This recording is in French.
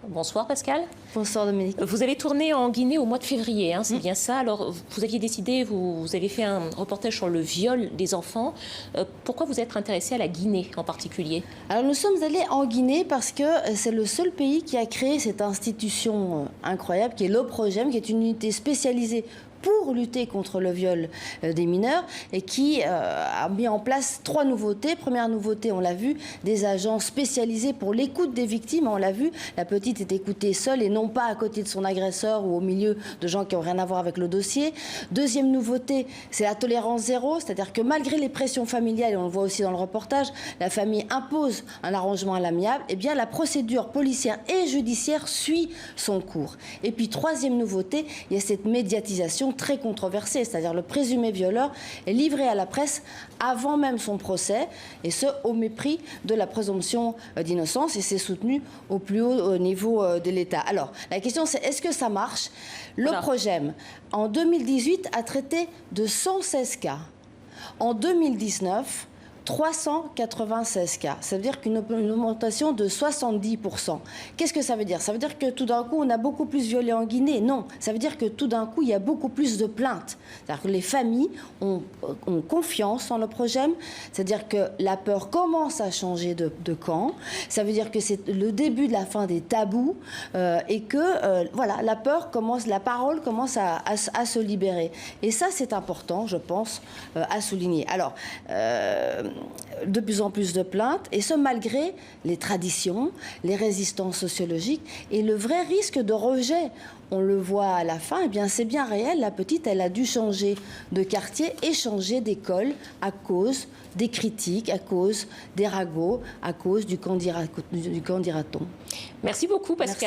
Bonsoir Pascal. Bonsoir Dominique. Vous avez tourné en Guinée au mois de février, c'est bien ça. Alors vous aviez décidé, vous avez fait un reportage sur le viol des enfants. Pourquoi vous êtes intéressé à la Guinée en particulier? Alors nous sommes allés en Guinée parce que c'est le seul pays qui a créé cette institution incroyable qui est l'OPROGEM, qui est une unité spécialisée pour lutter contre le viol des mineurs et qui a mis en place 3 nouveautés. Première nouveauté, on l'a vu, des agents spécialisés pour l'écoute des victimes. On l'a vu, la petite est écoutée seule et non pas à côté de son agresseur ou au milieu de gens qui n'ont rien à voir avec le dossier. Deuxième nouveauté, c'est la tolérance zéro, c'est-à-dire que malgré les pressions familiales, et on le voit aussi dans le reportage, la famille impose un arrangement à l'amiable, et bien la procédure policière et judiciaire suit son cours. Et puis troisième nouveauté, il y a cette médiatisation très controversée, c'est-à-dire le présumé violeur est livré à la presse avant même son procès, et ce au mépris de la présomption d'innocence, et c'est soutenu au plus haut niveau de l'État. Alors la question c'est, est-ce que ça marche? L'OPROGEM en 2018 a traité de 116 cas. En 2019, 396 cas. Ça veut dire qu'une augmentation de 70%. Qu'est-ce que ça veut dire? Ça veut dire que tout d'un coup, on a beaucoup plus violé en Guinée? Non. Ça veut dire que tout d'un coup, il y a beaucoup plus de plaintes. C'est-à-dire que les familles ont confiance en l'OPROGEM. C'est-à-dire que la peur commence à changer de camp. Ça veut dire que c'est le début de la fin des tabous et que voilà, la peur commence, la parole commence à se libérer. Et ça, c'est important, je pense, à souligner. Alors, de plus en plus de plaintes, et ce malgré les traditions, les résistances sociologiques et le vrai risque de rejet. On le voit à la fin, eh bien c'est bien réel, la petite, elle a dû changer de quartier et changer d'école à cause des critiques, à cause des ragots, à cause du candidat-on. Merci beaucoup Pascal.